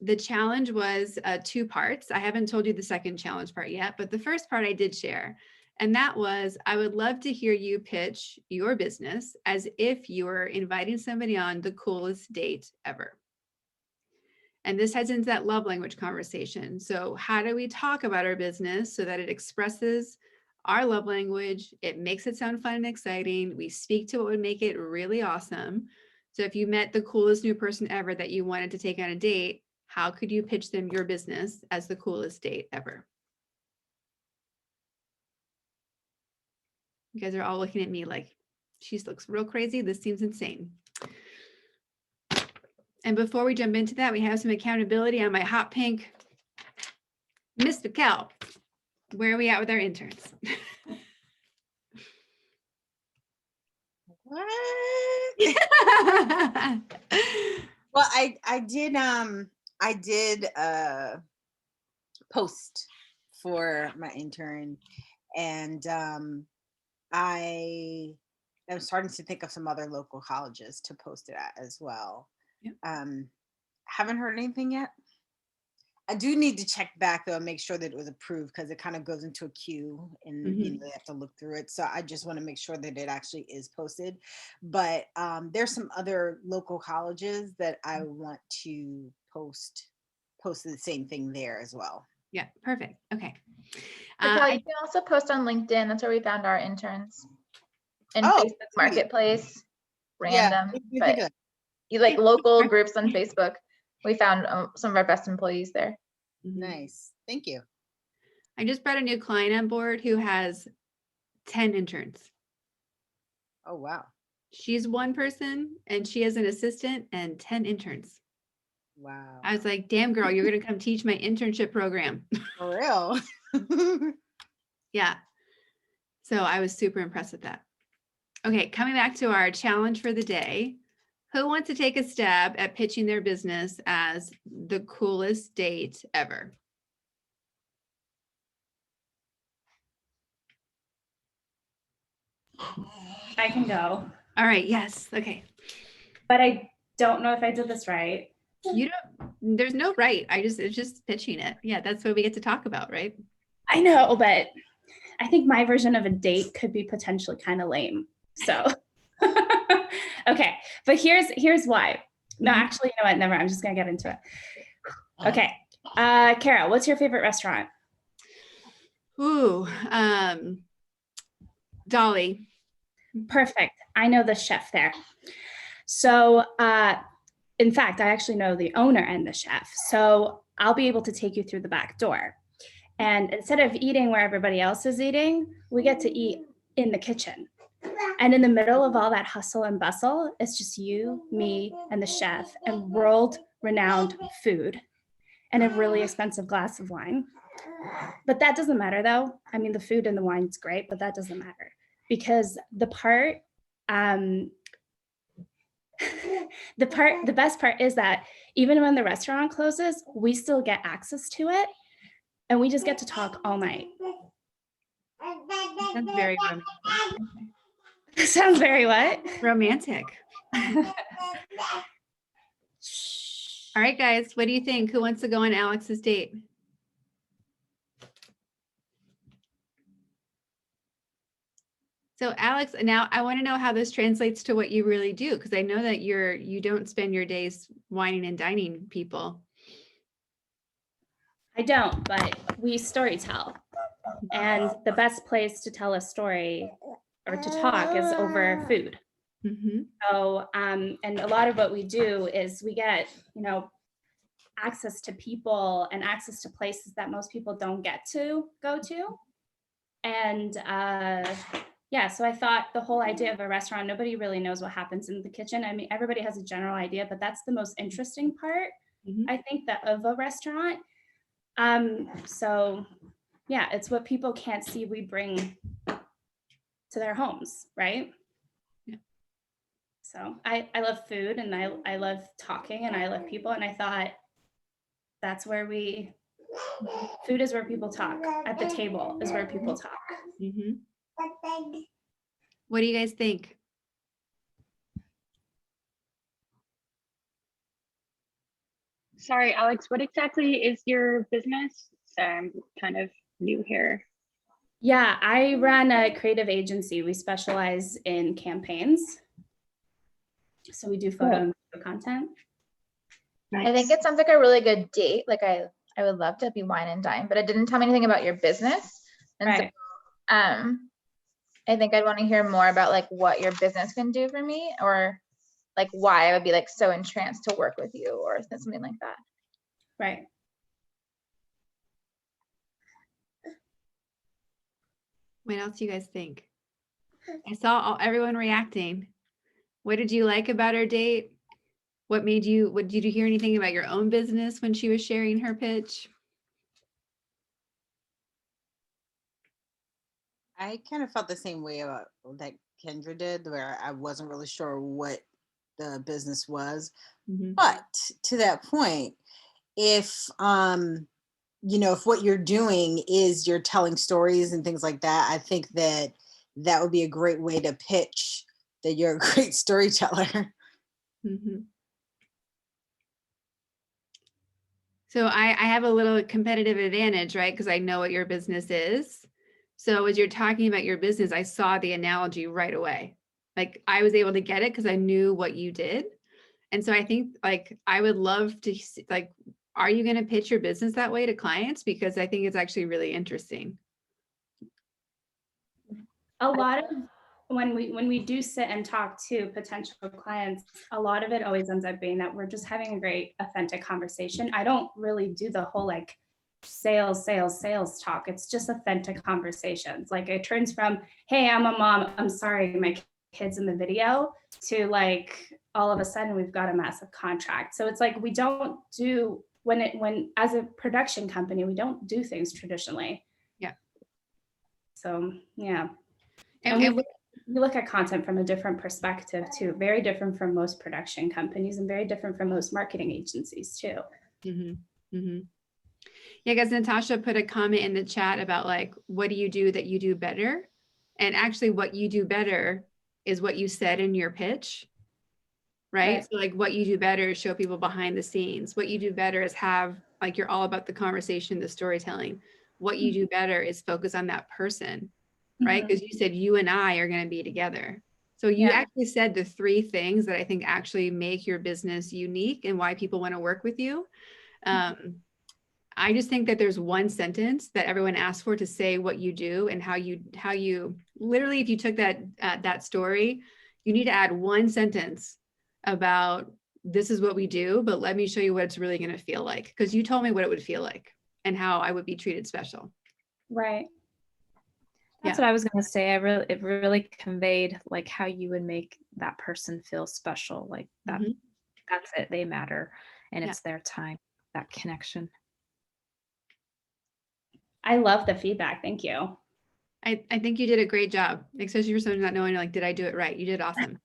the challenge was 2 parts. I haven't told you the second challenge part yet, but the first part I did share. And that was, I would love to hear you pitch your business as if you were inviting somebody on the coolest date ever. And this heads into that love language conversation. So how do we talk about our business so that it expresses our love language? It makes it sound fun and exciting. We speak to what would make it really awesome. So if you met the coolest new person ever that you wanted to take on a date, how could you pitch them your business as the coolest date ever? You guys are all looking at me like, she looks real crazy. This seems insane. And before we jump into that, we have some accountability on my hot pink. Mr. Cal, where are we at with our interns? What? Well, I did post for my intern, and I am starting to think of some other local colleges to post it at as well. Yep. Haven't heard anything yet. I do need to check back though and make sure that it was approved, because it kind of goes into a queue and you know, they have to look through it. So I just want to make sure that it actually is posted. But there's some other local colleges that I want to post the same thing there as well. Yeah, perfect. Okay. Raquel, you can also post on LinkedIn. That's where we found our interns. And Oh, Facebook Marketplace, random, Yeah, but you like local groups on Facebook. We found some of our best employees there. Nice. Thank you. I just brought a new client on board who has 10 interns. Oh, wow. She's one person and she has an assistant and 10 interns. Wow. I was like, damn girl, you're going to come teach my internship program. For real. Yeah. So I was super impressed with that. Okay, coming back to our challenge for the day. Who wants to take a stab at pitching their business as the coolest date ever? I can go. All right, yes, okay. But I don't know if I did this right. You don't, there's no right. It's just pitching it. Yeah, that's what we get to talk about, right? I know, but I think my version of a date could be potentially kind of lame. So, okay, but here's why. No, actually, you know what? Never. I'm just gonna get into it. Okay, Kara, what's your favorite restaurant? Ooh, Dolly. Perfect. I know the chef there. So, in fact, I actually know the owner and the chef. So I'll be able to take you through the back door. And instead of eating where everybody else is eating, we get to eat in the kitchen. And in the middle of all that hustle and bustle, it's just you, me, and the chef, and world-renowned food, and a really expensive glass of wine. But that doesn't matter though. I mean, the food and the wine's great, but that doesn't matter, because the best part is that even when the restaurant closes, we still get access to it, and we just get to talk all night. Sounds very romantic. Sounds very what? Romantic. All right, guys, what do you think? Who wants to go on Alex's date? So Alex, now I want to know how this translates to what you really do, because I know that you don't spend your days wining and dining people. I don't, but we storytell. And the best place to tell a story or to talk is over food. So, and a lot of what we do is we get, access to people and access to places that most people don't get to go to. And yeah, so I thought the whole idea of a restaurant, nobody really knows what happens in the kitchen. I mean, everybody has a general idea, but that's the most interesting part, I think, of a restaurant. So yeah, it's what people can't see we bring to their homes, right? Yeah. So I love food, and I love talking, and I love people, and I thought that's where food is where people talk. At the table is where people talk. What do you guys think? Sorry, Alex, what exactly is your business? Sorry, I'm kind of new here. Yeah, I run a creative agency. We specialize in campaigns. So we do photo and video content. I think it sounds like a really good date. Like I would love to be wine and dine, but it didn't tell me anything about your business. And Right. so I think I'd want to hear more about like what your business can do for me, or like why I would be like so entranced to work with you or something like that. Right. What else do you guys think? I saw everyone reacting. What did you like about our date? What did you hear anything about your own business when she was sharing her pitch? I kind of felt the same way about that Kendra did, where I wasn't really sure what the business was. Mhm. But to that point, if if what you're doing is you're telling stories and things like that, I think that that would be a great way to pitch that you're a great storyteller. Mhm. So I have a little competitive advantage, right? Because I know what your business is. So as you're talking about your business, I saw the analogy right away. Like I was able to get it because I knew what you did. And so I think like I would love to like, are you going to pitch your business that way to clients? Because I think it's actually really interesting. A lot of when we do sit and talk to potential clients, a lot of it always ends up being that we're just having a great authentic conversation. I don't really do the whole like sales talk. It's just authentic conversations. Like it turns from, hey, I'm a mom, I'm sorry, my kid's in the video, to like all of a sudden we've got a massive contract. So it's like we don't do when as a production company, we don't do things traditionally. Yeah. So yeah. And we look at content from a different perspective too, very different from most production companies and very different from most marketing agencies too. Mm-hmm. Mm-hmm. Yeah, guys, Natasha put a comment in the chat about like, what do you do that you do better? And actually what you do better is what you said in your pitch, right? So like what you do better is show people behind the scenes. What you do better is have like, you're all about the conversation, the storytelling. What you do better is focus on that person, right? Because you said you and I are going to be together. So you actually said the 3 things that I think actually make your business unique and why people want to work with you. I just think that there's one sentence that everyone asks for to say what you do and how you literally, if you took that story, you need to add one sentence about this is what we do, but let me show you what it's really going to feel like. Because you told me what it would feel like and how I would be treated special. Right. That's what I was going to say. It really conveyed like how you would make that person feel special. Like that, that's it. They matter and it's their time, that connection. I love the feedback. Thank you. I think you did a great job, especially for someone not knowing, like, did I do it right? You did awesome.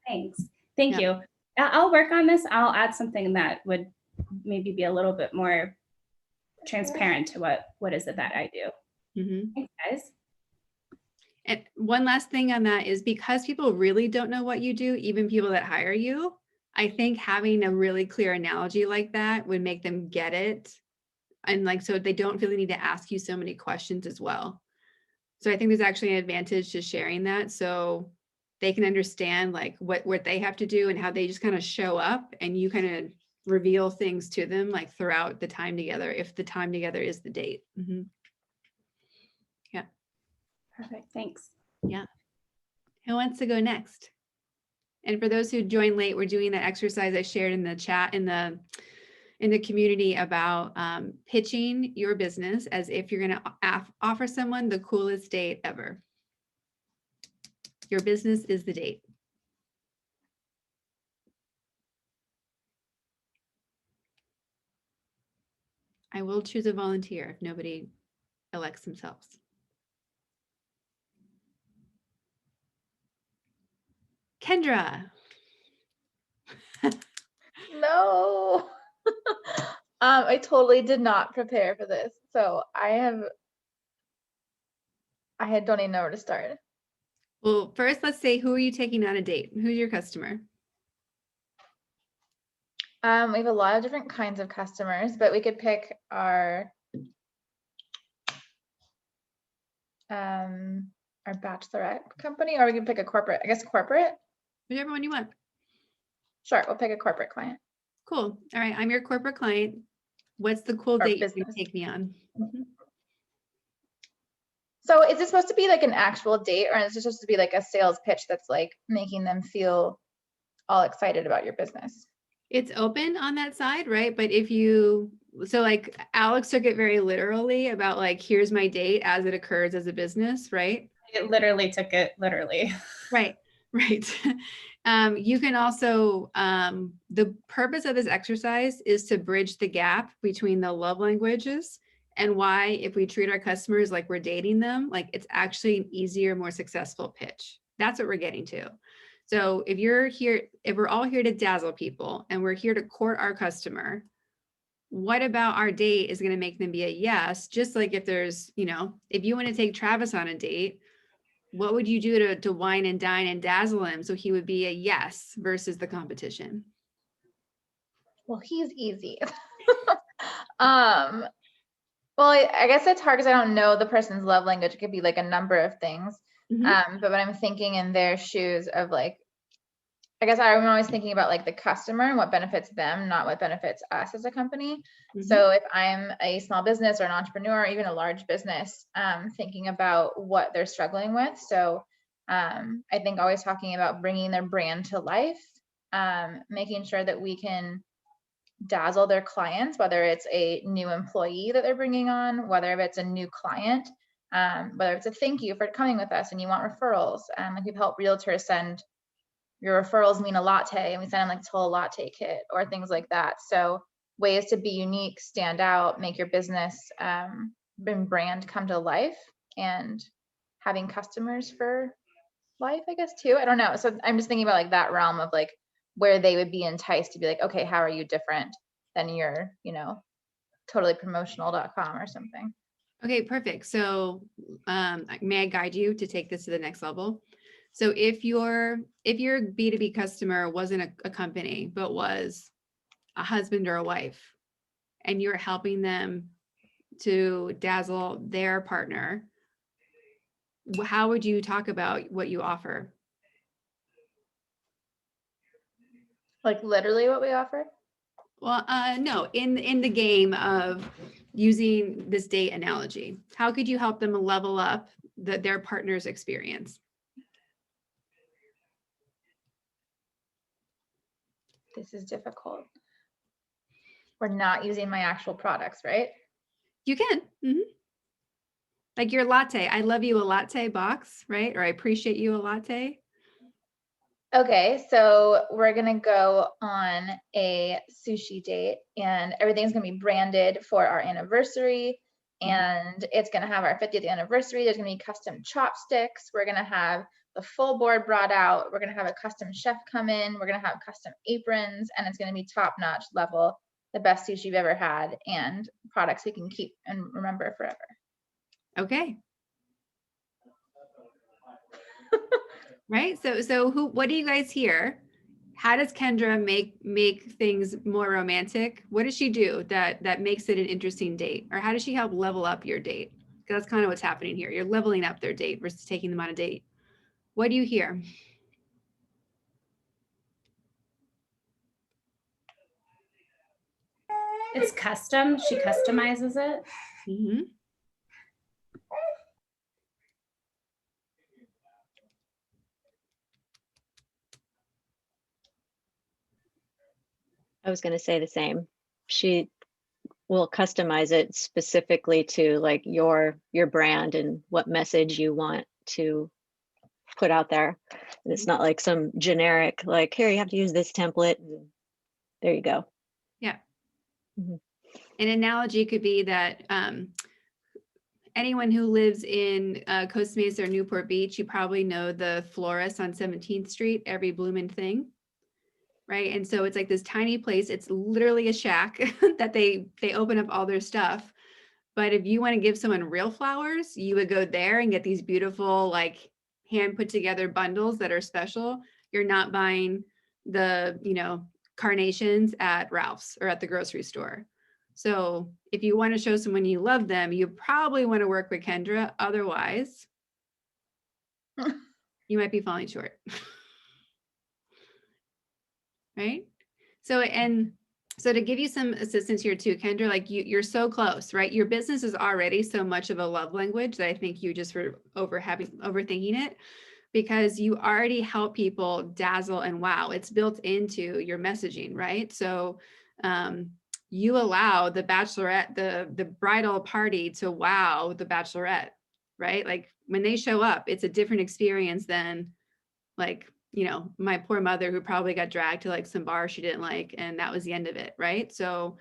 Thanks. Thank you. I'll work on this. I'll add something that would maybe be a little bit more transparent to what is it that I do. Thanks, guys. And one last thing on that is because people really don't know what you do, even people that hire you, I think having a really clear analogy like that would make them get it. And like, so they don't feel the need to ask you so many questions as well. So I think there's actually an advantage to sharing that. So they can understand like what they have to do and how they just kind of show up and you kind of reveal things to them like throughout the time together, if the time together is the date. Yeah. Perfect. Thanks. Yeah. Who wants to go next? And for those who joined late, we're doing that exercise I shared in the chat in the community about pitching your business as if you're going to offer someone the coolest date ever. Your business is the date. I will choose a volunteer if nobody elects themselves. Kendra. No. I totally did not prepare for this. So I don't even know where to start. Well, first, let's say, who are you taking on a date? Who's your customer? We have a lot of different kinds of customers, but we could pick our bachelorette company, or we can pick a corporate, I guess corporate. Whichever one you want. Sure, we'll pick a corporate client. Cool. All right. I'm your corporate client. What's the cool Or date you're going business. to take me on? So is it supposed to be like an actual date, or is it supposed to be like a sales pitch that's like making them feel all excited about your business? It's open on that side, right? But if you, so like Alex took it very literally about like, here's my date as it occurs as a business, right? It literally took it literally. Right, right. You can also, the purpose of this exercise is to bridge the gap between the love languages and why, if we treat our customers like we're dating them, like it's actually an easier, more successful pitch. That's what we're getting to. So if you're here, if we're all here to dazzle people and we're here to court our customer, what about our date is going to make them be a yes? Just like if there's, you know, if you want to take Travis on a date, what would you do to wine and dine and dazzle him so he would be a yes versus the competition? Well, he's easy. Well, I guess it's hard because I don't know the person's love language. It could be like a number of things. Mhm. But when I'm thinking in their shoes of like, I guess I'm always thinking about like the customer and what benefits them, not what benefits us as a company. Mhm. So if I'm a small business or an entrepreneur, or even a large business, thinking about what they're struggling with. So I think always talking about bringing their brand to life, making sure that we can dazzle their clients, whether it's a new employee that they're bringing on, whether it's a new client, whether it's a thank you for coming with us and you want referrals. Like we've helped realtors send your referrals mean a latte, and we send them like this whole latte kit or things like that. So ways to be unique, stand out, make your business and brand come to life, and having customers for life, I guess too. I don't know. So I'm just thinking about like that realm of like where they would be enticed to be like, okay, how are you different than your, you know, totallypromotional.com or something. Okay, perfect. So may I guide you to take this to the next level? So if your B2B customer wasn't a company, but was a husband or a wife, and you're helping them to dazzle their partner, how would you talk about what you offer? Like literally what we offer? Well, no, in the game of using this date analogy, how could you help them level up their partner's experience? This is difficult. We're not using my actual products, right? You can. Mhm. Like your latte. I love you a latte box, right? Or I appreciate you a latte. Okay, so we're gonna go on a sushi date and everything's gonna be branded for our anniversary, and it's gonna have our 50th anniversary. There's gonna be custom chopsticks. We're gonna have the full board brought out. We're gonna have a custom chef come in. We're gonna have custom aprons, and it's gonna be top-notch level, the best sushi you've ever had, and products we can keep and remember forever. Okay. Right. So what do you guys hear? How does Kendra make things more romantic? What does she do that makes it an interesting date? Or how does she help level up your date? Because that's kind of what's happening here. You're leveling up their date versus taking them on a date. What do you hear? It's custom. She customizes it. Mm-hmm. I was going to say the same. She will customize it specifically to like your brand and what message you want to put out there. And it's not like some generic, like, here, you have to use this template. And there you go. Yeah. Mhm. An analogy could be that anyone who lives in Costa Mesa or Newport Beach, you probably know the florist on 17th Street, every bloomin' thing. Right. And so it's like this tiny place. It's literally a shack that they open up all their stuff. But if you want to give someone real flowers, you would go there and get these beautiful, like hand put together bundles that are special. You're not buying the, you know, carnations at Ralph's or at the grocery store. So if you want to show someone you love them, you probably want to work with Kendra. Otherwise, you might be falling short. Right? So to give you some assistance here too, Kendra, like you're so close, right? Your business is already so much of a love language that I think you just were overthinking it, because you already help people dazzle and wow. It's built into your messaging, right? So you allow the bachelorette, the bridal party to wow the bachelorette, right? Like when they show up, it's a different experience than like, you know, my poor mother who probably got dragged to like some bar she didn't like, and that was the end of it, right? So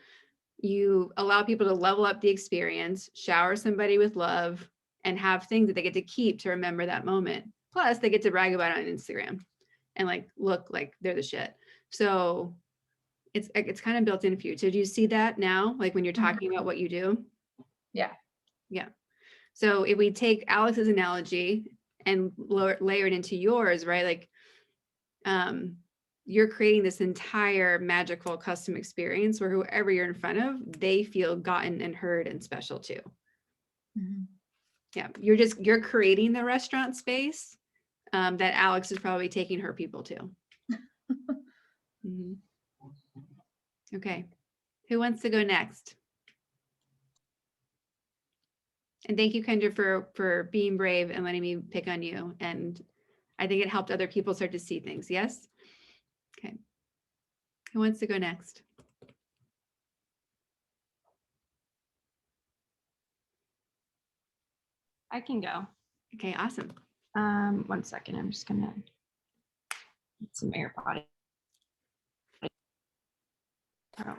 you allow people to level up the experience, shower somebody with love, and have things that they get to keep to remember that moment. Plus, they get to brag about it on Instagram and like look like they're the shit. So it's kind of built in for you. So do you see that now, like when you're talking about what you do? Yeah. Yeah. So if we take Alex's analogy and layer it into yours, right? Like you're creating this entire magical custom experience where whoever you're in front of, they feel gotten and heard and special too. Mhm. Yeah, you're creating the restaurant space that Alex is probably taking her people to. Mhm. Okay, who wants to go next? And thank you, Kendra, for being brave and letting me pick on you. And I think it helped other people start to see things. Yes. Okay. Who wants to go next? I can go. Okay, awesome. 1 second. I'm just gonna get some AirPod. Oh.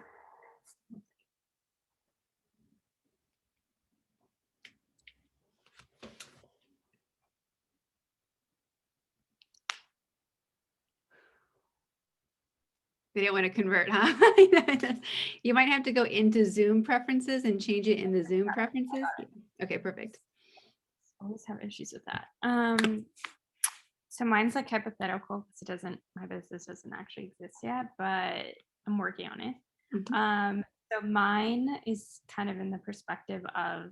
They didn't want to convert, huh? You might have to go into Zoom preferences and change it in the Zoom preferences. Okay, perfect. Always have issues with that. So mine's like hypothetical because my business doesn't actually exist yet, but I'm working on it. Mhm. So mine is kind of in the perspective of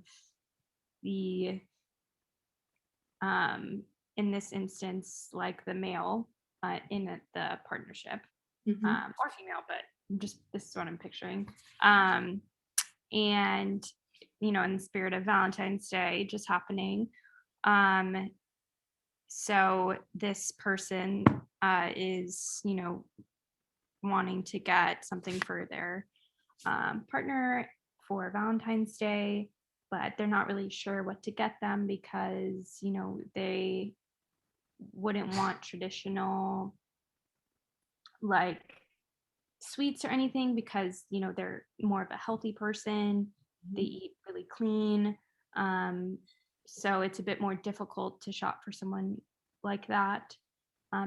the, in this instance, like the male in the partnership, Mhm. or female, but this is what I'm picturing. And, you know, in the spirit of Valentine's Day just happening, so this person is, you know, wanting to get something for their partner for Valentine's Day, but they're not really sure what to get them because, you know, they wouldn't want traditional like sweets or anything because, you know, they're more of a healthy person. They eat really clean. So it's a bit more difficult to shop for someone like that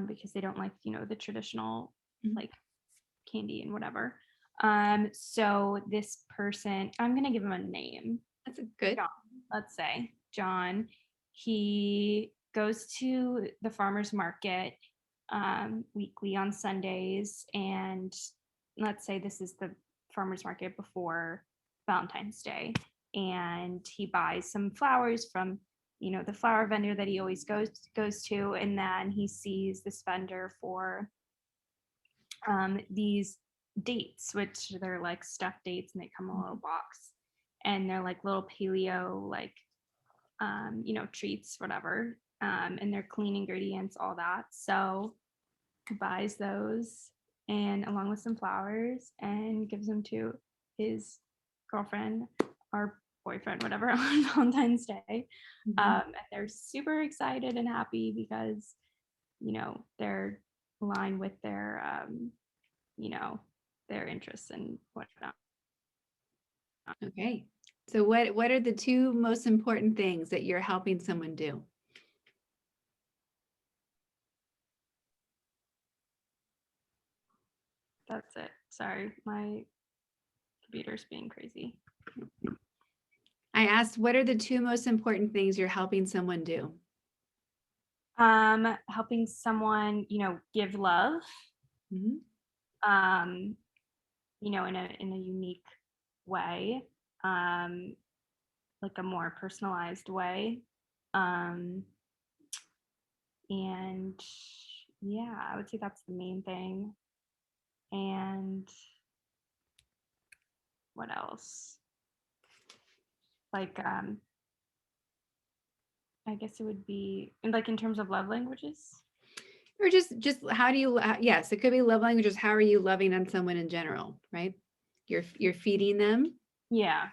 because they don't like, you know, the traditional Mhm. like candy and whatever. So this person, I'm gonna give him a name. That's a good. John, let's say John. He goes to the farmer's market weekly on Sundays, and let's say this is the farmer's market before Valentine's Day, and he buys some flowers from, you know, the flower vendor that he always goes to, and then he sees this vendor for these dates, which they're like stuffed dates, and they come in a little box, and they're like little paleo, like you know, treats, whatever, and they're clean ingredients, all that. So he buys those and along with some flowers and gives them to his girlfriend or boyfriend, whatever, on Valentine's Day. Mhm. And they're super excited and happy because, you know, they're aligned with their you know, their interests and whatnot. Okay. So what are the two most important things that you're helping someone do? That's it. Sorry, my computer's being crazy. I asked, what are the two most important things you're helping someone do? Helping someone, you know, give love, Mhm. you know, in a unique way, like a more personalized way. And yeah, I would say that's the main thing. And what else? Like, I guess it would be like in terms of love languages. Or just how do you, yes, it could be love languages. How are you loving on someone in general, right? You're feeding them Yeah.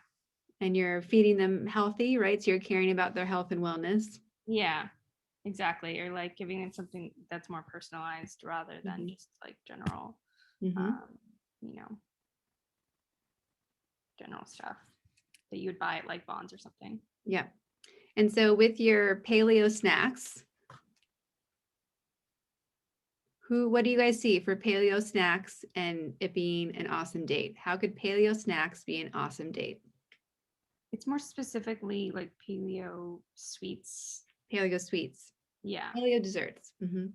and you're feeding them healthy, right? So you're caring about their health and wellness. Yeah, exactly. Or like giving them something that's more personalized rather than just like general, Mhm. you know, general stuff that you would buy at like Bonds or something. Yeah. And so with your paleo snacks, what do you guys see for paleo snacks and it being an awesome date? How could paleo snacks be an awesome date? It's more specifically like paleo sweets. Paleo sweets, Yeah. paleo desserts. Mhm.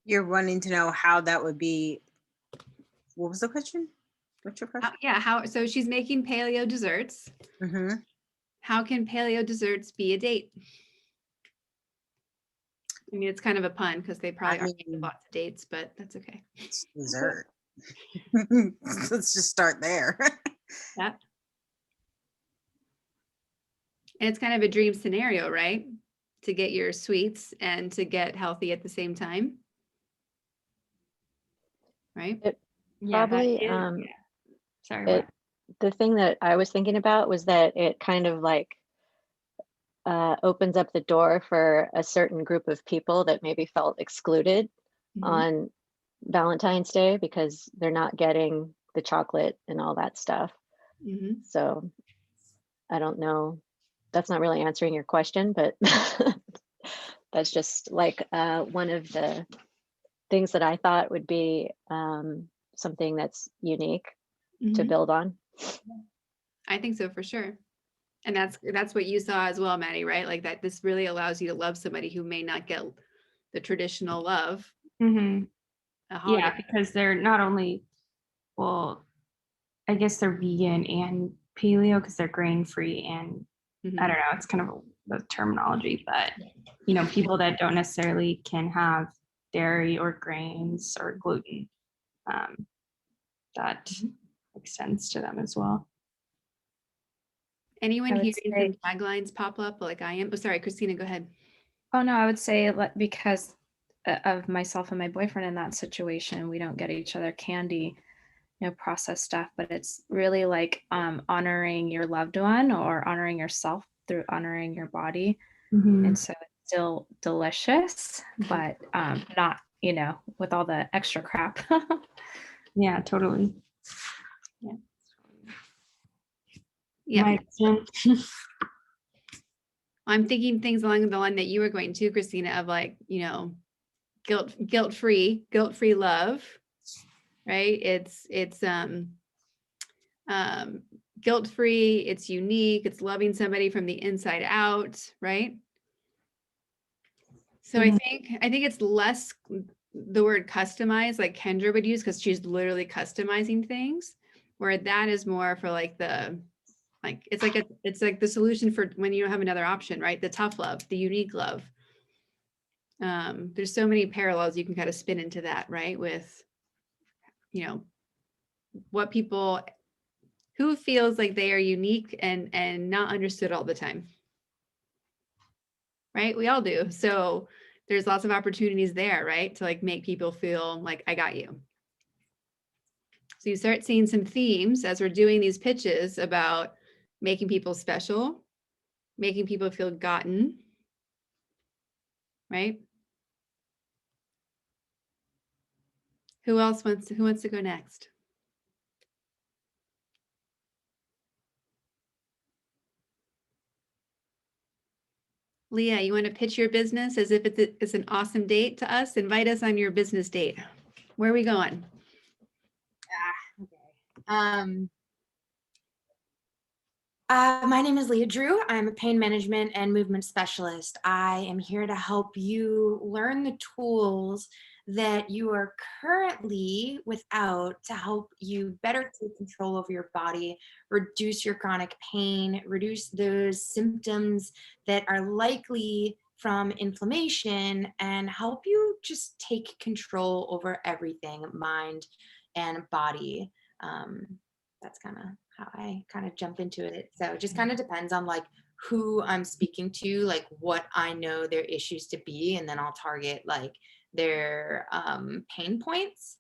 You're wanting to know how that would be. What was the question? What's your question? Yeah, so she's making paleo desserts. Mm-hmm. How can paleo desserts be a date? I mean, it's kind of a pun because they probably already have lots of dates, but that's okay. It's dessert. Let's just start there. Yeah. And it's kind of a dream scenario, right? To get your sweets and to get healthy at the same time. Right? Yeah, Probably, yeah. Sorry, it, the thing that I was thinking about was that it kind of like opens up the door for a certain group of people that maybe felt excluded on Valentine's Day because they're not getting the chocolate and all that stuff. So I don't know. That's not really answering your question, but that's just like one of the things that I thought would be something that's unique to build on. I think so for sure. And that's what you saw as well, Maddie, right? Like that this really allows you to love somebody who may not get the traditional love. Yeah, because they're not only, well, I guess they're vegan and paleo because they're grain free and I don't know, it's kind of the terminology, but you know, people that don't necessarily can have dairy or grains or gluten, that extends to them as well. Anyone hearing some taglines pop up like I am? Oh, sorry, Christina, go ahead. Oh no, I would say because of myself and my boyfriend in that situation, we don't get each other candy, processed stuff, but it's really like honoring your loved one or honoring yourself through honoring your body. And so it's still delicious, but not, with all the extra crap. Yeah, totally. Yeah. I'm thinking things along the line that you were going to, Christina, of like, guilt-free love, right? It's guilt-free, it's unique, it's loving somebody from the inside out, right? So I think it's less the word customize like Kendra would use because she's literally customizing things, where that is more for like it's like the solution for when you don't have another option, right? The tough love, the unique love. There's so many parallels you can kind of spin into that, right? With, what people, who feels like they are unique and not understood all the time, right? We all do. So there's lots of opportunities there, right? To like make people feel like I got you. So you start seeing some themes as we're doing these pitches about making people special, making people feel gotten, right? Who wants to go next? Leah, you want to pitch your business as if it's an awesome date to us? Invite us on your business date. Where are we going? Okay. My name is Leah Drew. I'm a pain management and movement specialist. I am here to help you learn the tools that you are currently without to help you better take control over your body, reduce your chronic pain, reduce those symptoms that are likely from inflammation, and help you just take control over everything, mind and body. That's kind of how I kind of jump into it. So it just kind of depends on like who I'm speaking to, like what I know their issues to be, and then I'll target like their pain points.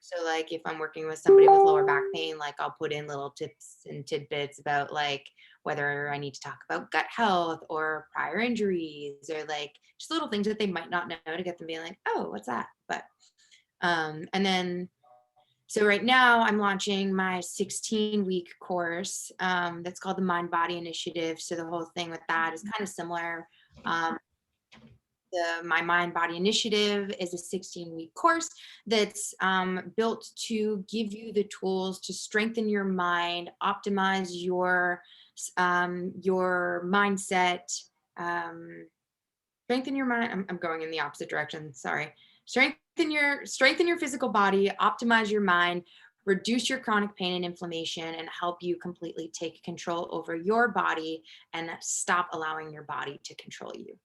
So like if I'm working with somebody with lower back pain, like I'll put in little tips and tidbits about like whether I need to talk about gut health or prior injuries or like just little things that they might not know to get them being like, oh, what's that? But and then so right now I'm launching my 16-week course that's called the Mind Body Initiative. So the whole thing with that is kind of similar. My Mind Body Initiative is a 16-week course that's built to give you the tools to strengthen your mind, optimize your mindset, strengthen your mind. I'm going in the opposite direction. Sorry. Strengthen your physical body, optimize your mind, reduce your chronic pain and inflammation, and help you completely take control over your body and stop allowing your body to control you.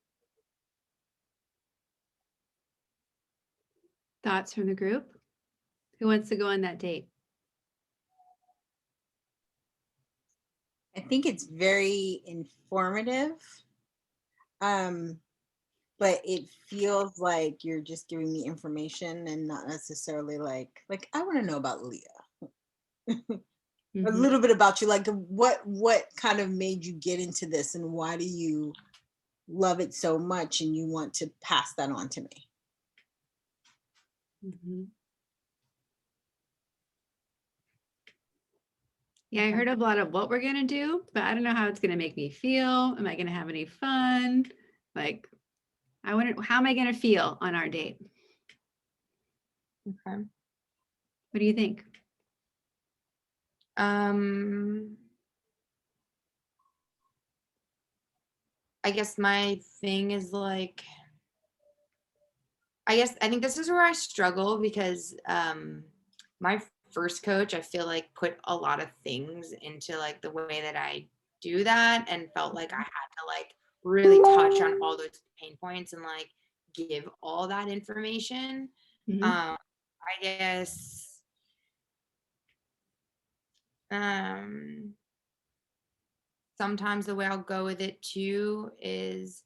Thoughts from the group? Who wants to go on that date? I think it's very informative. But it feels like you're just giving me information and not necessarily like I want to know about Leah. A little bit about you, like what kind of made you get into this and why do you love it so much and you want to pass that on to me? Yeah, I heard a lot of what we're going to do, but I don't know how it's going to make me feel. Am I going to have any fun? Like, I wonder, how am I going to feel on our date? Okay. What do you think? I guess my thing is like, I think this is where I struggle because my first coach, I feel like put a lot of things into like the way that I do that and felt like I had to like really touch on all those pain points and like give all that information. I guess sometimes the way I'll go with it too is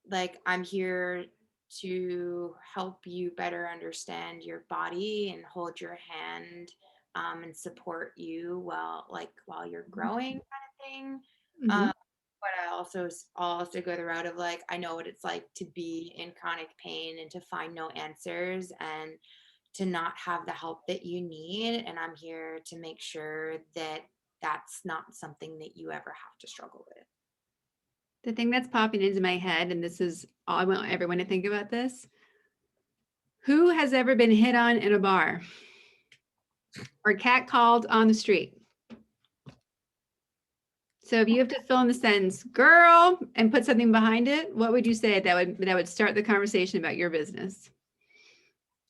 like I'm here to help you better understand your body and hold your hand and support you while you're growing kind of thing. But I'll also go the route of like, I know what it's like to be in chronic pain and to find no answers and to not have the help that you need. And I'm here to make sure that that's not something that you ever have to struggle with. The thing that's popping into my head, and this is all I want everyone to think about this. Who has ever been hit on in a bar or catcalled on the street? So if you have to fill in the sentence, girl, and put something behind it, what would you say that would start the conversation about your business?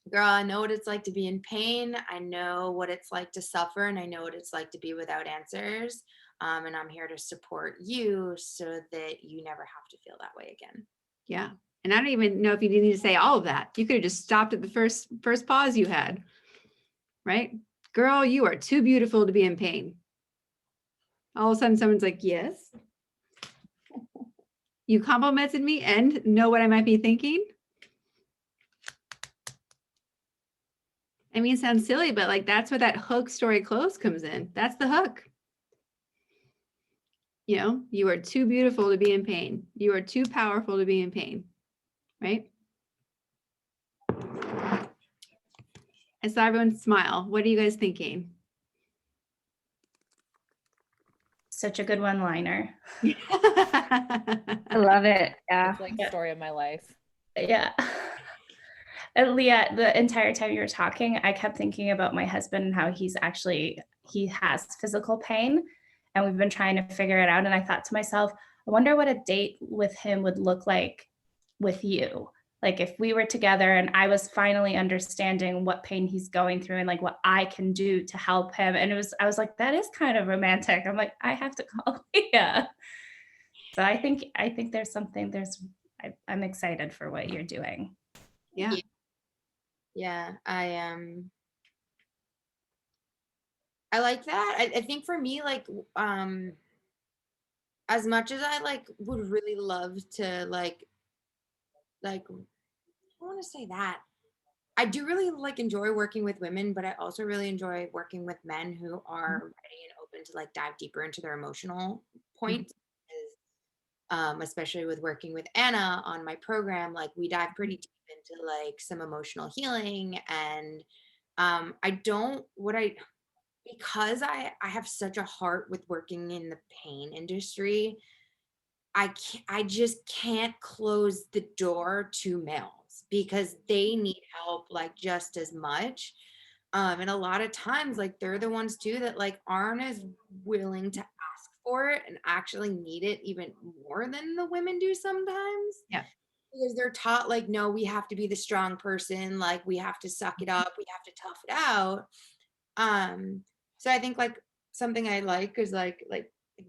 Girl, I know what it's like to be in pain. I know what it's like to suffer, and I know what it's like to be without answers. And I'm here to support you so that you never have to feel that way again. Yeah. And I don't even know if you need to say all of that. You could have just stopped at the first pause you had, right? Girl, you are too beautiful to be in pain. All of a sudden someone's like, yes. You complimented me and know what I might be thinking. I mean, it sounds silly, but like that's where that hook story close comes in. That's the hook. You know, you are too beautiful to be in pain. You are too powerful to be in pain, right? I saw everyone smile. What are you guys thinking? Such a good one-liner. I love it. Yeah. It's like the story of my life. Yeah. And Leah, the entire time you were talking, I kept thinking about my husband and how he has physical pain, and we've been trying to figure it out. And I thought to myself, I wonder what a date with him would look like with you. Like if we were together and I was finally understanding what pain he's going through and like what I can do to help him. And I was like, that is kind of romantic. I'm like, I have to call Leah. So I think I'm excited for what you're doing. Yeah. Yeah, I like that. I think for me, like, as much as I like would really love to I want to say that I do really like enjoy working with women, but I also really enjoy working with men who are ready and open to like dive deeper into their emotional points. Especially with working with Anna on my program, like we dive pretty deep into like some emotional healing. And because I have such a heart with working in the pain industry, I just can't close the door to males because they need help like just as much. And a lot of times like they're the ones too that like aren't as willing to ask for it and actually need it even more than the women do sometimes. Yeah. Because they're taught like, no, we have to be the strong person, like we have to suck it up, we have to tough it out. So I think like something I like is like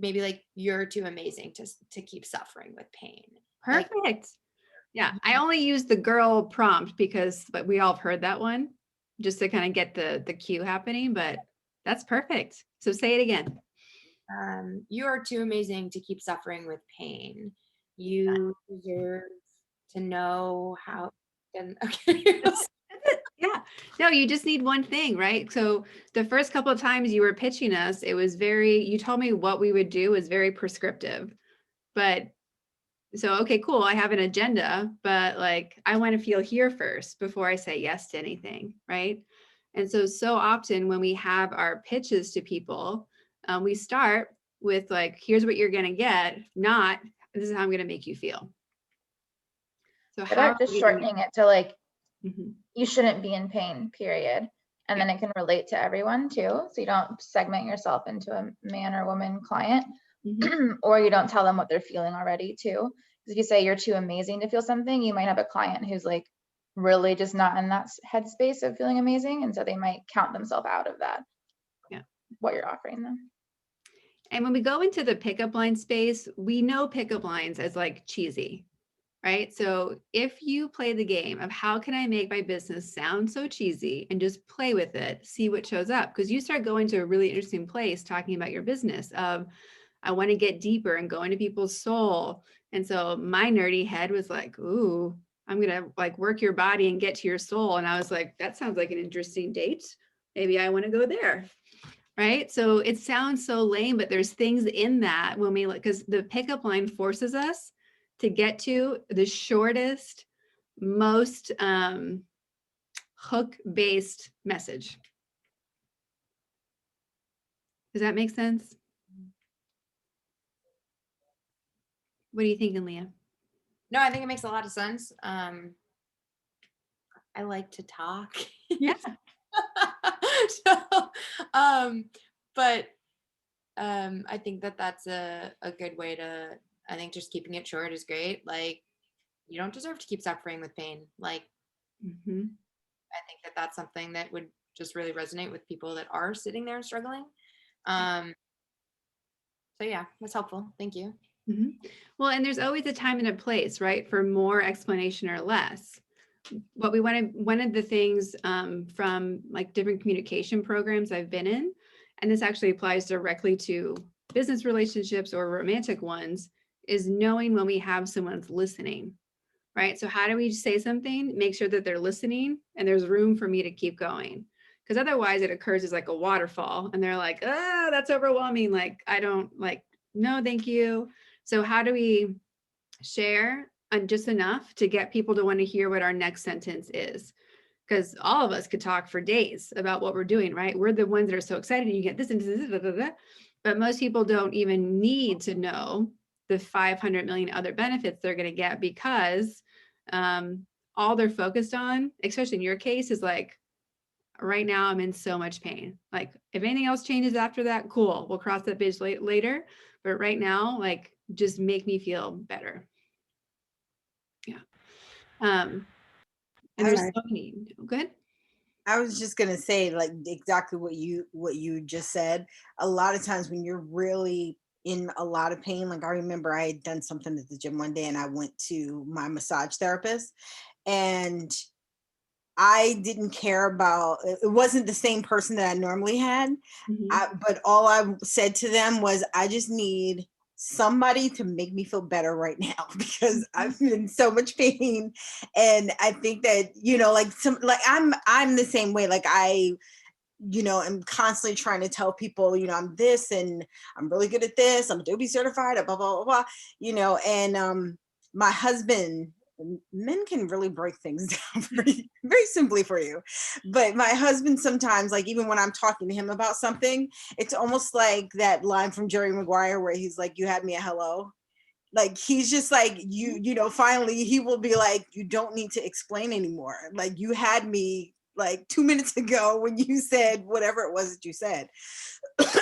maybe like you're too amazing to keep suffering with pain. Perfect. Like, yeah. I only use the girl prompt because but we all have heard that one just to kind of get the cue happening, but that's perfect. So say it again. you are too amazing to keep suffering with pain. You deserve to know how. And okay. That's it. Yeah. No, you just need one thing, right? So the first couple of times you were pitching us, it was you told me what we would do was very prescriptive. But so, okay, cool. I have an agenda, but like I want to feel here first before I say yes to anything, right? And so often when we have our pitches to people, we start with like, here's what you're going to get, not this is how I'm going to make you feel. So How about just shortening it to like, Mhm. you shouldn't be in pain, period. And then it can relate to everyone too. So you don't segment yourself into a man or woman client, or you don't tell them what they're feeling already too. Because if you say you're too amazing to feel something, you might have a client who's like really just not in that headspace of feeling amazing. And so they might count themselves out of that. Yeah. What you're offering them. And when we go into the pickup line space, we know pickup lines as like cheesy, right? So if you play the game of how can I make my business sound so cheesy and just play with it, see what shows up, because you start going to a really interesting place talking about your business of, I want to get deeper and go into people's soul. And so my nerdy head was like, ooh, I'm going to like work your body and get to your soul. And I was like, that sounds like an interesting date. Maybe I want to go there. Right. So it sounds so lame, but there's things in that when we look, because the pickup line forces us to get to the shortest, most hook-based message. Does that make sense? What are you thinking, Leah? No, I think it makes a lot of sense. I like to talk. Yeah. So, but I think that's a good way to, I think just keeping it short is great. Like you don't deserve to keep suffering with pain. Like I think that's something that would just really resonate with people that are sitting there and struggling. So yeah, that's helpful. Thank you. Well, and there's always a time and a place, right? For more explanation or less. What we wanted, one of the things from like different communication programs I've been in, and this actually applies directly to business relationships or romantic ones, is knowing when we have someone's listening, right? So how do we say something, make sure that they're listening and there's room for me to keep going? Because otherwise it occurs as like a waterfall and they're like, oh, that's overwhelming. Like, I don't like, no, thank you. So how do we share just enough to get people to want to hear what our next sentence is? Because all of us could talk for days about what we're doing, right? We're the ones that are so excited. You get this and this, but most people don't even need to know the 500 million other benefits they're going to get because all they're focused on, especially in your case, is like, right now I'm in so much pain. Like if anything else changes after that, cool, we'll cross that bridge later. But right now, like, just make me feel better. Yeah. And there's so many. Go ahead. I was just gonna say, like, exactly what you just said. A lot of times when you're really in a lot of pain, like I remember I had done something at the gym one day and I went to my massage therapist, and I didn't care about, it wasn't the same person that I normally had. But all I said to them was, I just need somebody to make me feel better right now because I'm in so much pain. And I think that, like I'm the same way. Like I'm constantly trying to tell people, I'm this and I'm really good at this. I'm Adobe certified, blah, blah, blah, blah, and my husband, men can really break things down very, very simply for you. But my husband sometimes, like even when I'm talking to him about something, it's almost like that line from Jerry Maguire where he's like, you had me at hello. Like he's just like, finally he will be like, you don't need to explain anymore. Like you had me like 2 minutes ago when you said whatever it was that you said.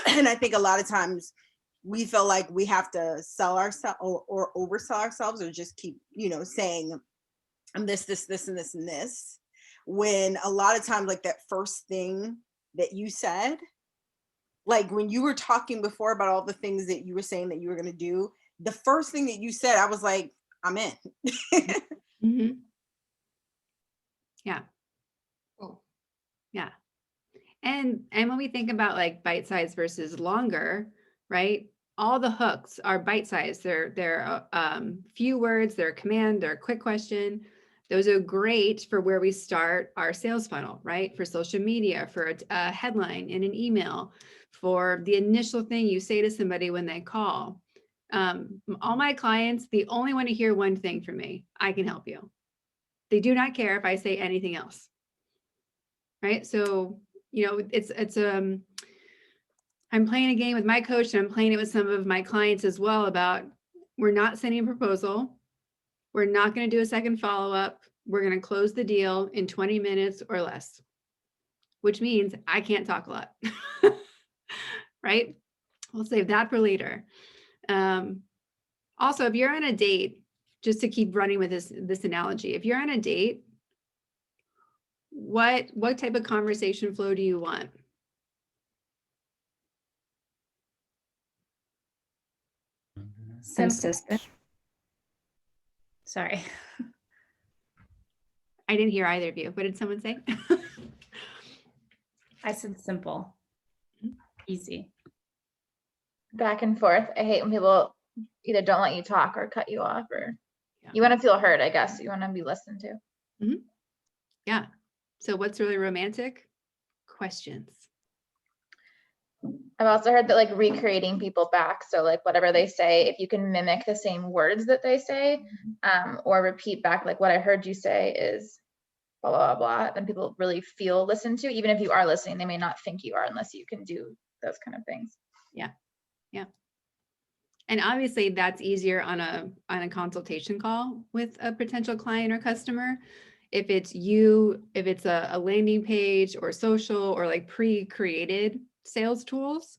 And I think a lot of times we feel like we have to sell ourselves or oversell ourselves, or just keep, saying I'm this, and this, and this. When a lot of times, like that first thing that you said, like when you were talking before about all the things that you were saying that you were going to do, the first thing that you said, I was like, I'm in. Yeah. Cool. Yeah. And when we think about like bite size versus longer, right? All the hooks are bite size. They're few words, they're a command, they're a quick question. Those are great for where we start our sales funnel, right? For social media, for a headline in an email, for the initial thing you say to somebody when they call. All my clients, they only want to hear one thing from me. I can help you. They do not care if I say anything else. Right? So, I'm playing a game with my coach, and I'm playing it with some of my clients as well about, we're not sending a proposal. We're not going to do a second follow-up. We're going to close the deal in 20 minutes or less, which means I can't talk a lot, right? We'll save that for later. Also, if you're on a date, just to keep running with this analogy, if you're on a date, what type of conversation flow do you want? Consistent. Sorry. I didn't hear either of you. What did someone say? I said simple, easy. Back and forth. I hate when people either don't let you talk or cut you off, or you want to feel heard, I guess. You want to be listened to. Mm-hmm. Yeah. So what's really romantic? Questions. I've also heard that like recreating people back. So like whatever they say, if you can mimic the same words that they say, or repeat back, like what I heard you say is blah, blah, blah, then people really feel listened to. Even if you are listening, they may not think you are unless you can do those kind of things. Yeah. Yeah. And obviously that's easier on a consultation call with a potential client or customer. If it's a landing page or social or like pre-created sales tools,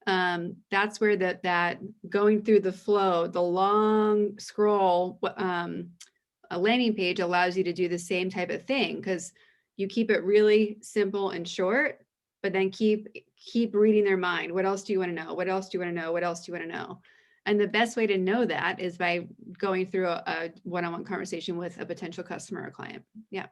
that's where that going through the flow, the long scroll, a landing page allows you to do the same type of thing, because you keep it really simple and short, but then keep reading their mind. What else do you want to know? What else do you want to know? What else do you want to know? And the best way to know that is by going through a one-on-one conversation with a potential customer or client. Yeah.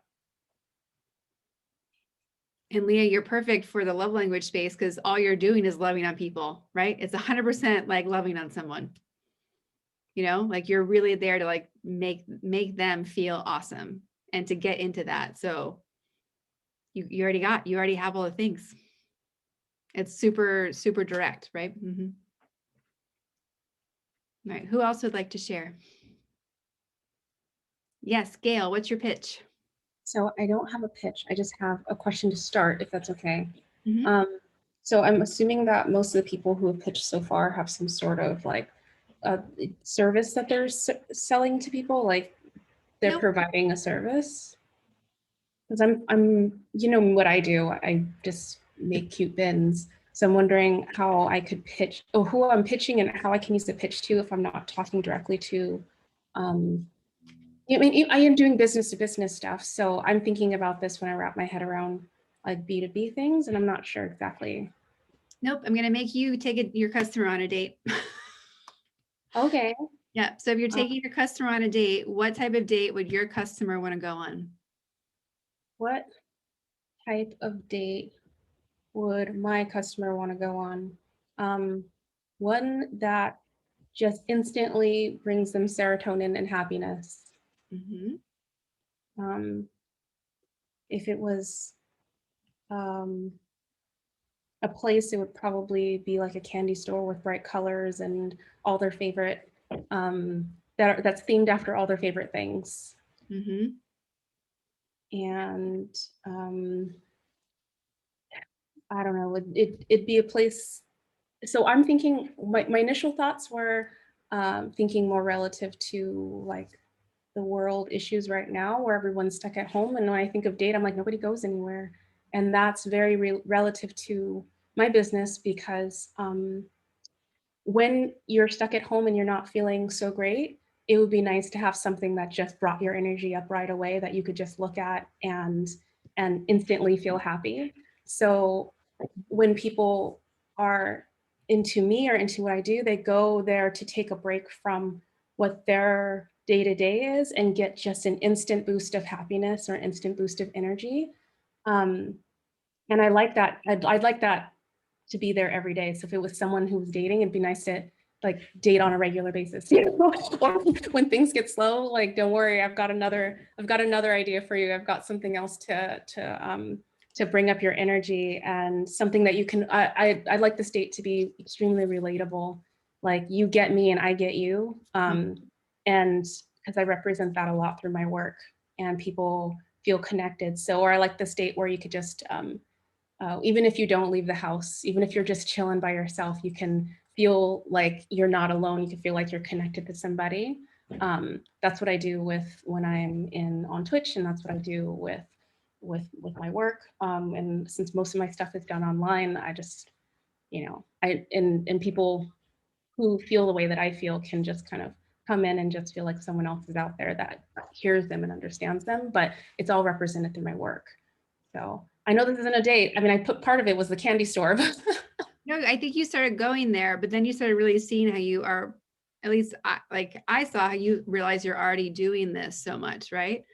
And Leah, you're perfect for the love language space, because all you're doing is loving on people, right? It's 100% like loving on someone. Like you're really there to like make them feel awesome and to get into that. So you already have all the things. It's super, super direct, right? Mm-hmm. All right. Who else would like to share? Yes, Gail, what's your pitch? So I don't have a pitch. I just have a question to start, if that's okay. Mm-hmm. So I'm assuming that most of the people who have pitched so far have some sort of like service that they're selling to people, like they're Nope. providing a service. Because I'm, you know what I do, I just make cute bins. So I'm wondering how I could pitch, or who I'm pitching and how I can use the pitch to if I'm not talking directly to, I mean, I am doing business to business stuff. So I'm thinking about this when I wrap my head around like B2B things, and I'm not sure exactly. Nope. I'm going to make you take your customer on a date. Okay. Yeah. So if you're taking your customer on a date, what type of date would your customer want to go on? What type of date would my customer want to go on? One that just instantly brings them serotonin and happiness. If it was a place, it would probably be like a candy store with bright colors and all their favorite, that's themed after all their favorite things. And I don't know, it'd be a place. So I'm thinking, my initial thoughts were thinking more relative to like the world issues right now where everyone's stuck at home. And when I think of date, I'm like, nobody goes anywhere. And that's very relative to my business because when you're stuck at home and you're not feeling so great, it would be nice to have something that just brought your energy up right away that you could just look at and instantly feel happy. So when people are into me or into what I do, they go there to take a break from what their day-to-day is and get just an instant boost of happiness or an instant boost of energy. And I like that. I'd like that to be there every day. So if it was someone who was dating, it'd be nice to like date on a regular basis. You know? Or when things get slow, like don't worry, I've got another idea for you. I've got something else to bring up your energy and something that you can. I'd like this date to be extremely relatable. Like you get me and I get you. And because I represent that a lot through my work and people feel connected. So, or I like this date where you could just, even if you don't leave the house, even if you're just chilling by yourself, you can feel like you're not alone. You can feel like you're connected to somebody. That's what I do when I'm on Twitch, and that's what I do with my work. And since most of my stuff is done online, I just, you know, and people who feel the way that I feel can just kind of come in and just feel like someone else is out there that hears them and understands them, but it's all represented through my work. So I know this isn't a date. I mean, I put part of it was the candy store. No, I think you started going there, but then you started really seeing how you are, at least I saw how you realize you're already doing this so much, right?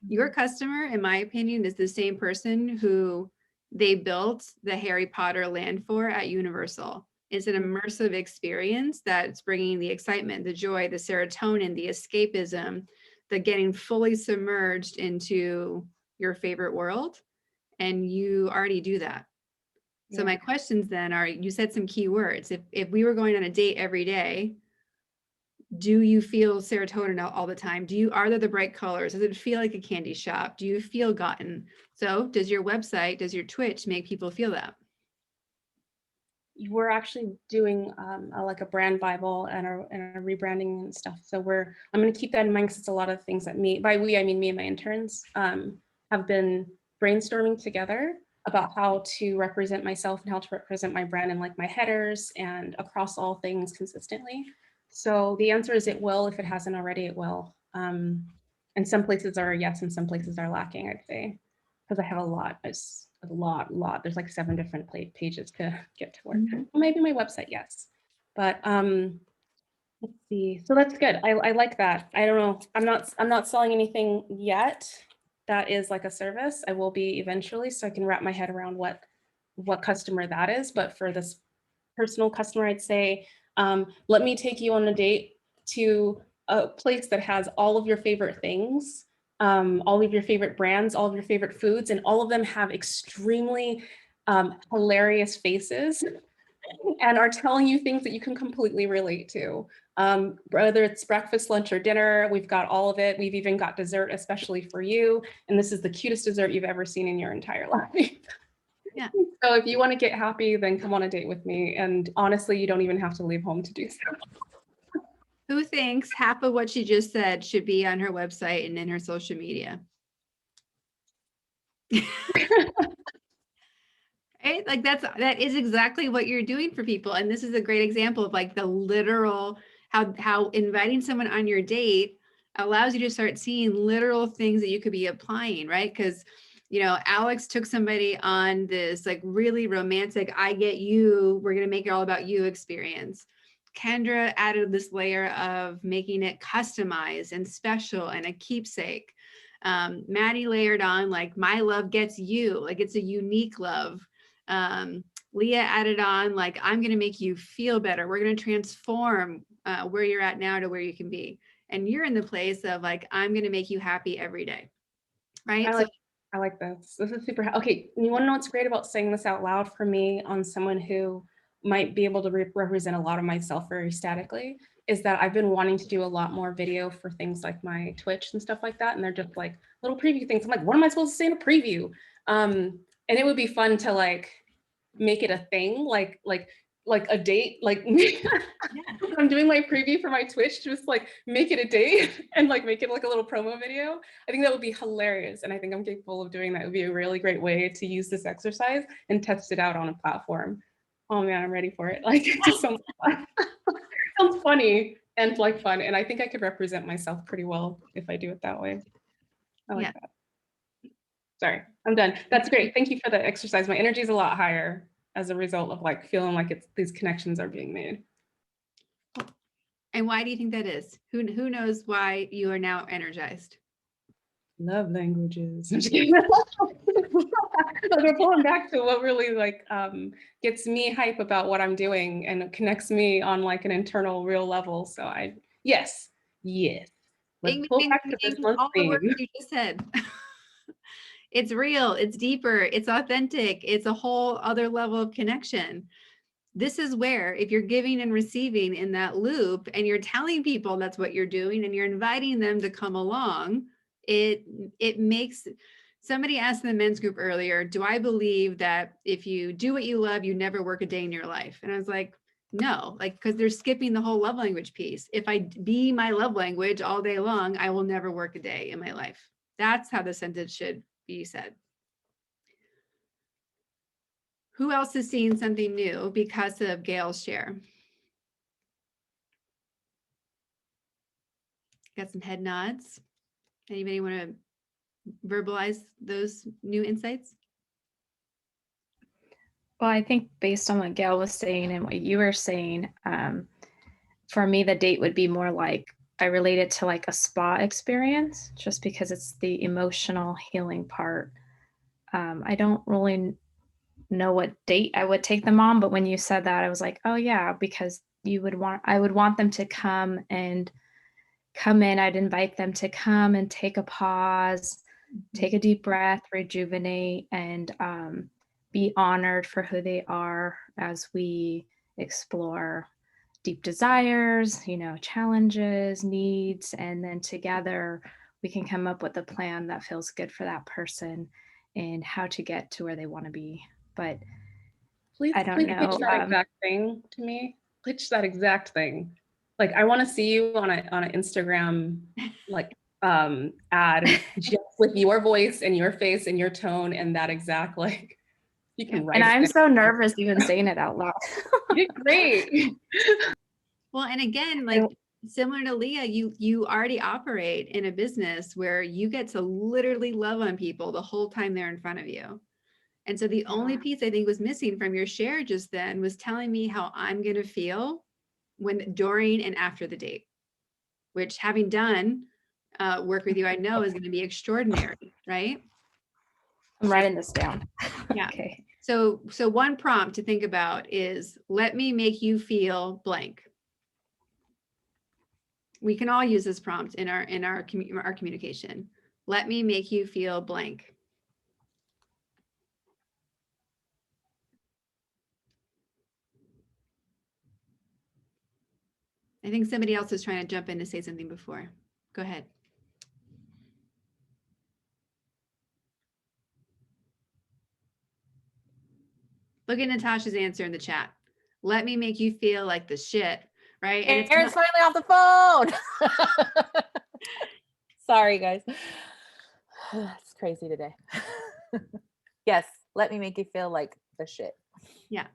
Your customer, in my opinion, is the same person who they built the Harry Potter land for at Universal. It's an immersive experience that's bringing the excitement, the joy, the serotonin, the escapism, the getting fully submerged into your favorite world. And you already do that. So my questions then are, you said some key words. If we were going on a date every day, do you feel serotonin all the time? Are there the bright colors? Does it feel like a candy shop? Do you feel gotten? So does your website, does your Twitch make people feel that? We're actually doing like a brand Bible and a rebranding and stuff. So I'm going to keep that in mind because it's a lot of things that by we, I mean me and my interns have been brainstorming together about how to represent myself and how to represent my brand and like my headers and across all things consistently. So the answer is it will. If it hasn't already, it will. And some places are yes, and some places are lacking, I'd say, because I have a lot. It's a lot. There's like 7 different pages to get to work. Maybe my website, yes. But let's see. So that's good. I like that. I don't know. I'm not selling anything yet. That is like a service. I will be eventually, so I can wrap my head around what customer that is. But for this personal customer, I'd say, let me take you on a date to a place that has all of your favorite things, all of your favorite brands, all of your favorite foods, and all of them have extremely hilarious faces and are telling you things that you can completely relate to. Whether it's breakfast, lunch, or dinner, we've got all of it. We've even got dessert, especially for you. And this is the cutest dessert you've ever seen in your entire life. Yeah. So if you want to get happy, then come on a date with me. And honestly, you don't even have to leave home to do so. Who thinks half of what she just said should be on her website and in her social media? Right? Like that is exactly what you're doing for people. And this is a great example of like the literal, how inviting someone on your date allows you to start seeing literal things that you could be applying, right? Because, Alex took somebody on this like really romantic, I get you, we're going to make it all about you experience. Kendra added this layer of making it customized and special and a keepsake. Maddie layered on like, my love gets you, like it's a unique love. Leah added on like, I'm going to make you feel better. We're going to transform where you're at now to where you can be. And you're in the place of like, I'm going to make you happy every day. Right. I like this. This is super. Okay. You want to know what's great about saying this out loud for me on someone who might be able to represent a lot of myself very statically is that I've been wanting to do a lot more video for things like my Twitch and stuff like that. And they're just like little preview things. I'm like, what am I supposed to say in a preview? And it would be fun to like make it a thing, like a date, like I'm doing my preview for my Twitch, just like make it a date and like make it like a little promo video. I think that would be hilarious. And I think I'm capable of doing that. It would be a really great way to use this exercise and test it out on a platform. Oh man, I'm ready for it. Like it just sounds fun. Sounds funny and like fun. And I think I could represent myself pretty well if I do it that way. I like that. Sorry, I'm done. That's great. Thank you for the exercise. My energy is a lot higher as a result of like feeling like these connections are being made. And why do you think that is? Who knows why you are now energized? Love languages. We're pulling back to what really like gets me hype about what I'm doing and it connects me on like an internal real level. So yes. Let's pull back to this one all the theme. words you just said. It's real, it's deeper, it's authentic, it's a whole other level of connection. This is where, if you're giving and receiving in that loop and you're telling people that's what you're doing and you're inviting them to come along, it makes, somebody asked in the men's group earlier, do I believe that if you do what you love, you never work a day in your life? And I was like, no, like, because they're skipping the whole love language piece. If I be my love language all day long, I will never work a day in my life. That's how the sentence should be said. Who else is seeing something new because of Gail's share? Got some head nods. Anybody want to verbalize those new insights? Well, I think based on what Gail was saying and what you were saying, for me, the date would be more like, I relate it to like a spa experience, just because it's the emotional healing part. I don't really know what date I would take them on, but when you said that, I was like, oh yeah, because I would want them to come in. I'd invite them to come and take a pause, take a deep breath, rejuvenate, and be honored for who they are as we explore deep desires, challenges, needs, and then together we can come up with a plan that feels good for that person and how to get to where they want to be. But I don't know. Pitch that exact thing to me. Pitch that exact thing. Like I want to see you on an Instagram like ad just with your voice and your face and your tone and that exact like you can write. And I'm so nervous even saying it out loud. You did great. Well, and again, like similar to Leah, you already operate in a business where you get to literally love on people the whole time they're in front of you. And so the only piece I think was missing from your share just then was telling me how I'm going to feel during and after the date, which having done work with you, I know is going to be extraordinary, right? I'm writing this down. Yeah. Okay. So one prompt to think about is, let me make you feel blank. We can all use this prompt in our communication. Let me make you feel blank. I think somebody else is trying to jump in to say something before. Go ahead. Look at Natasha's answer in the chat. Let me make you feel like the shit right? And it's Aaron's not, finally off the phone. Sorry, guys. It's crazy today. Yes, let me make you feel like the shit. yeah.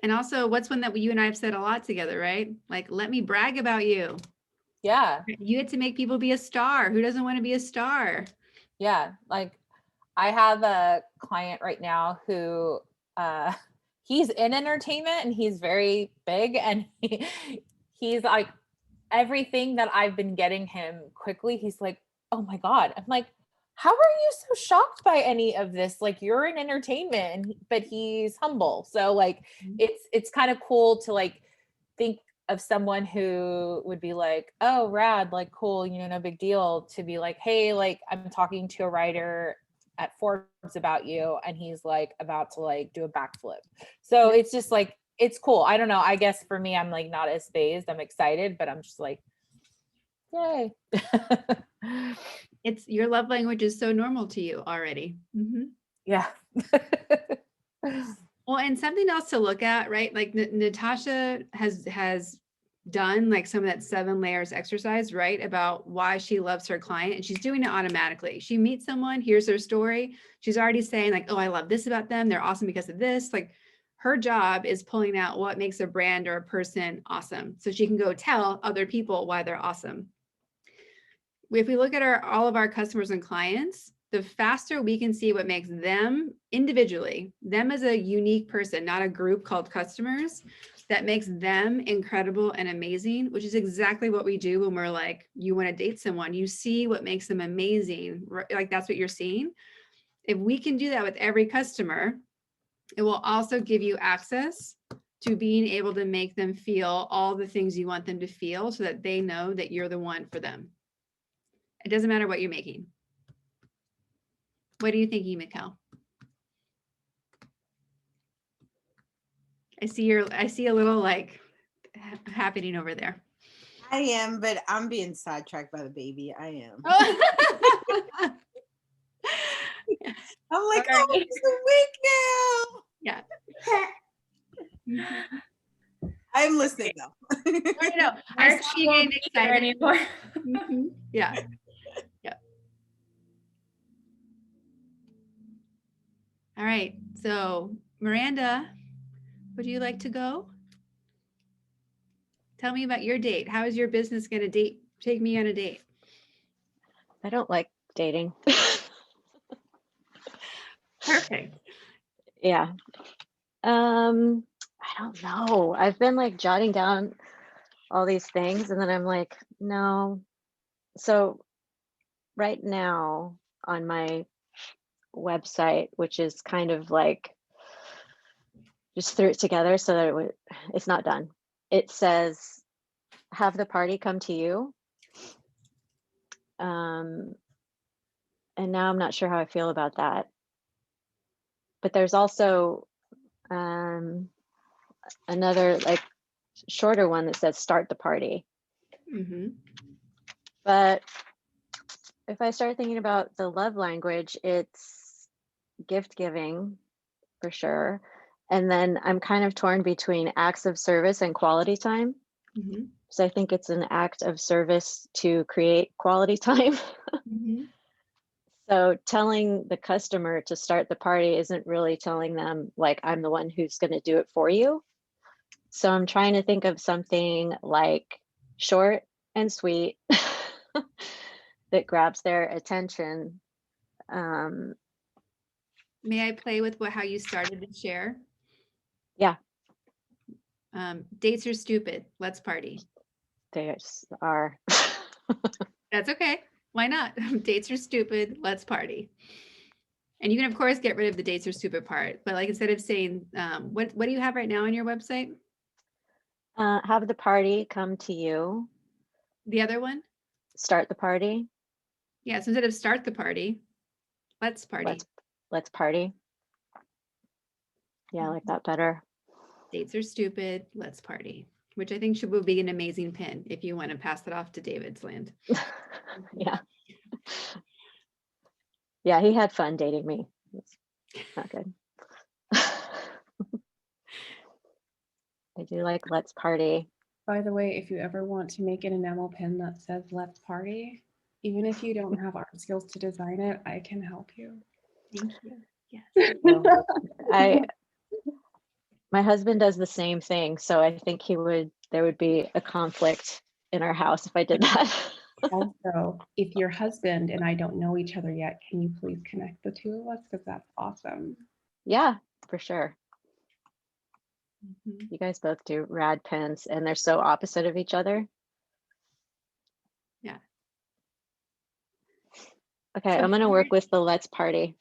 And also, what's one that you and I have said a lot together, right? Like, let me brag about you. Yeah, You get to make people be a star. Who doesn't want to be a star? yeah. Like I have a client right now who he's in entertainment and he's very big and he's like everything that I've been getting him quickly, he's like, oh my God. I'm like, how are you so shocked by any of this? Like you're in entertainment, but he's humble. So like it's kind of cool to like think of someone who would be like, oh, rad, like cool, you know, no big deal, to be like, hey, like I'm talking to a writer at Forbes about you, and he's like about to like do a backflip. So it's just like, it's cool. I don't know. I guess for me, I'm like not as phased. I'm excited, but I'm just like, yay. It's your love language is so normal to you already. Yeah. Well, and something else to look at, right? Like Natasha has done like some of that 7 layers exercise, right? About why she loves her client, and she's doing it automatically. She meets someone, here's their story. She's already saying like, oh, I love this about them. They're awesome because of this. Like her job is pulling out what makes a brand or a person awesome, so she can go tell other people why they're awesome. If we look at all of our customers and clients, the faster we can see what makes them individually, them as a unique person, not a group called customers, that makes them incredible and amazing, which is exactly what we do when we're like, you want to date someone, you see what makes them amazing, right? Like that's what you're seeing. If we can do that with every customer, it will also give you access to being able to make them feel all the things you want them to feel, so that they know that you're the one for them. It doesn't matter what you're making. What are you thinking, Mikkel? I see a little like happening over there. I am, but I'm being sidetracked by the baby. I am. I'm like, oh, it's awake now. Yeah. I'm listening though. I know. Aren't you getting excited anymore? Yeah. Yeah. All right. So Miranda, would you like to go? Tell me about your date. How is your business going to take me on a date? I don't like dating. Perfect. Yeah. I don't know. I've been like jotting down all these things and then I'm like, no. So right now on my website, which is kind of like just threw it together so that it's not done. It says, have the party come to you. And now I'm not sure how I feel about that. But there's also another like shorter one that says start the party. But if I start thinking about the love language, it's gift giving for sure. And then I'm kind of torn between acts of service and quality time. So I think it's an act of service to create quality time. So telling the customer to start the party isn't really telling them like I'm the one who's going to do it for you. So I'm trying to think of something like short and sweet that grabs their attention. May I play with how you started to share? Yeah. Dates are stupid. Let's party. They are. That's okay. Why not? Dates are stupid. Let's party. And you can of course get rid of the dates are stupid part. But like instead of saying, what do you have right now on your website? Have the party come to you. The other one? Start the party. Yeah. So instead of start the party, let's party. Let's party. Yeah, I like that better. Dates are stupid. Let's party. Which I think would be an amazing pin if you want to pass it off to David's land. Yeah. Yeah, he had fun dating me. It's not good. I do like Let's Party. By the way, if you ever want to make an enamel pin that says Let's Party, even if you don't have art skills to design it, I can help you. Thank you. Yes. My husband does the same thing, so I think there would be a conflict in our house if I did that. Also, if your husband and I don't know each other yet, can you please connect the two of us? Because that's awesome. Yeah, for sure. Mhm. You guys both do rad pins, and they're so opposite of each other. Yeah. Okay, So I'm gonna work with the Let's Party.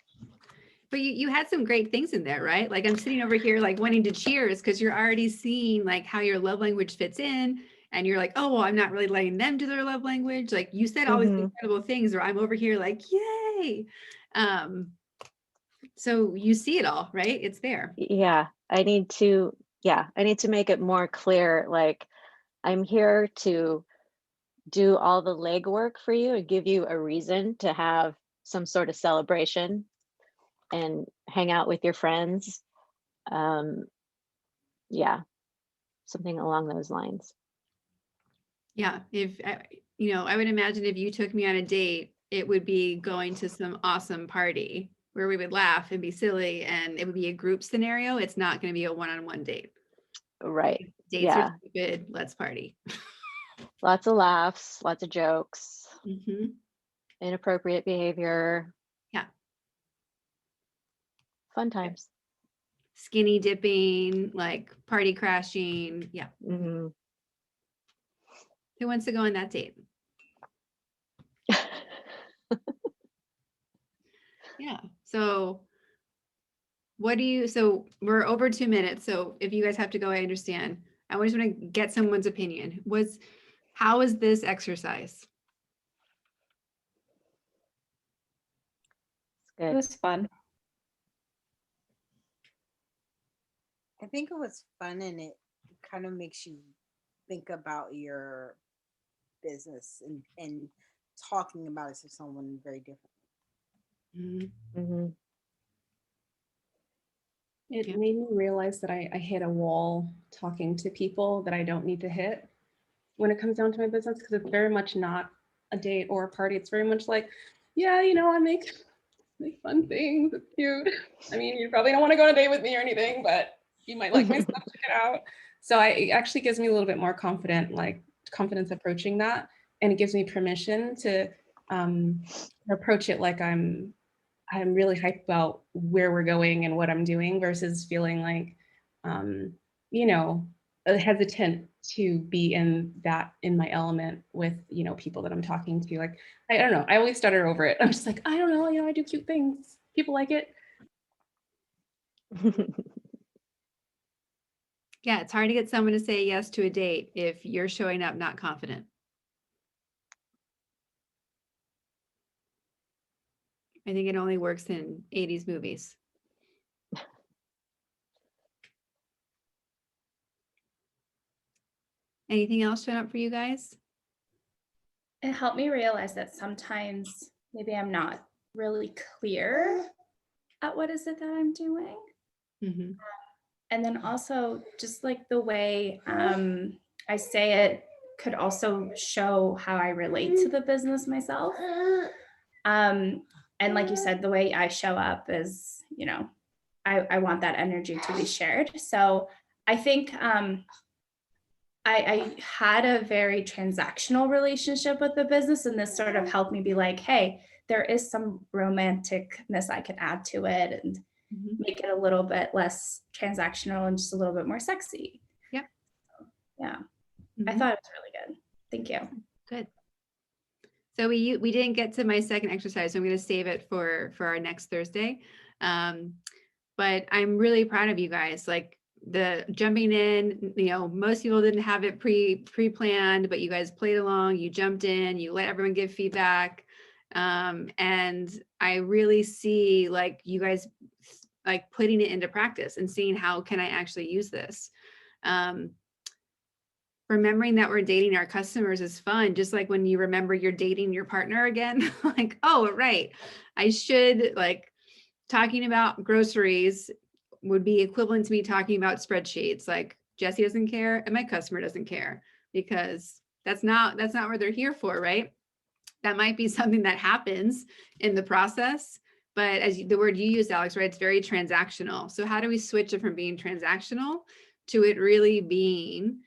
But you had some great things in there, right? Like I'm sitting over here like wanting to cheers because you're already seeing like how your love language fits in. And you're like, oh, well, I'm not really letting them do their love language. Like you said all these incredible things where I'm over here like, yay. So you see it all, right? It's there. Yeah, I need to make it more clear. Like, I'm here to do all the legwork for you and give you a reason to have some sort of celebration and hang out with your friends. Yeah, something along those lines. Yeah. If, I would imagine if you took me on a date, it would be going to some awesome party where we would laugh and be silly and it would be a group scenario. It's not going to be a one-on-one date. Right. Dates Yeah. are stupid. Let's party. Lots of laughs, lots of jokes, Mm-hmm. inappropriate behavior. Yeah. Fun times. Skinny dipping, like party crashing. Yeah. Mm-hmm. Who wants to go on that date? Yeah. So so we're over 2 minutes. So if you guys have to go, I understand. I just want to get someone's opinion. How was this exercise? Good. It was fun. I think it was fun, and it kind of makes you think about your business and talking about it to someone very different. Mm-hmm. It made me realize that I hit a wall talking to people that I don't need to hit when it comes down to my business, because it's very much not a date or a party. It's very much like, yeah, I make fun things. It's cute. I mean, you probably don't want to go on a date with me or anything, but you might like my stuff. Check it out. So it actually gives me a little bit more confidence approaching that, and it gives me permission to approach it like I'm really hyped about where we're going and what I'm doing, versus feeling like, hesitant to be in my element with, people that I'm talking to. Like, I don't know. I always stutter over it. I'm just like, I don't know. I do cute things. People like it. Yeah. It's hard to get someone to say yes to a date if you're showing up not confident. I think it only works in 80s movies. Anything else showing up for you guys? It helped me realize that sometimes maybe I'm not really clear at what is it that I'm doing. Mm-hmm. And then also just like the way I say it could also show how I relate to the business myself. And like you said, the way I show up is, I want that energy to be shared. So I think I had a very transactional relationship with the business, and this sort of helped me be like, hey, there is some romanticness I can add to it and make it a little bit less transactional and just a little bit more sexy. Yep. So, yeah. I thought it was really good. Thank you. Good. So we didn't get to my second exercise, so I'm going to save it for our next Thursday. But I'm really proud of you guys. Like the jumping in, most people didn't have it pre-planned, but you guys played along, you jumped in, you let everyone give feedback. And I really see like you guys like putting it into practice and seeing how can I actually use this. Remembering that we're dating our customers is fun. Just like when you remember you're dating your partner again, like, oh, right. I should talking about groceries would be equivalent to me talking about spreadsheets. Like, Jesse doesn't care, and my customer doesn't care, because that's not what they're here for, right? That might be something that happens in the process, but the word you used, Alex, right? It's very transactional. So how do we switch it from being transactional to it really being,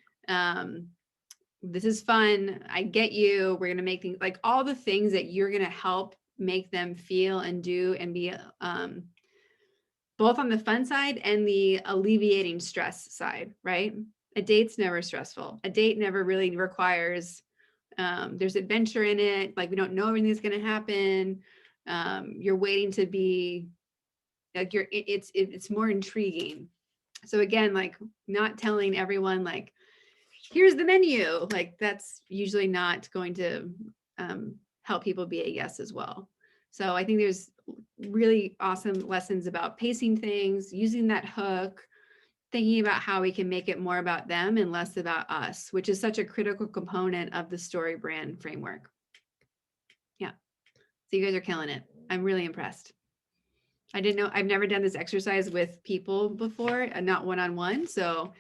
this is fun, I get you, we're going to make things, like all the things that you're going to help make them feel and do and be, both on the fun side and the alleviating stress side, right? A date's never stressful. A date never really requires, there's adventure in it. Like, we don't know everything that's going to happen. You're waiting to be like, it's more intriguing. So again, like, not telling everyone like, here's the menu, like that's usually not going to help people be a yes as well. So I think there's really awesome lessons about pacing things, using that hook, thinking about how we can make it more about them and less about us, which is such a critical component of the story brand framework. Yeah. So you guys are killing it. I'm really impressed. I didn't know, I've never done this exercise with people before, and not one-on-one. So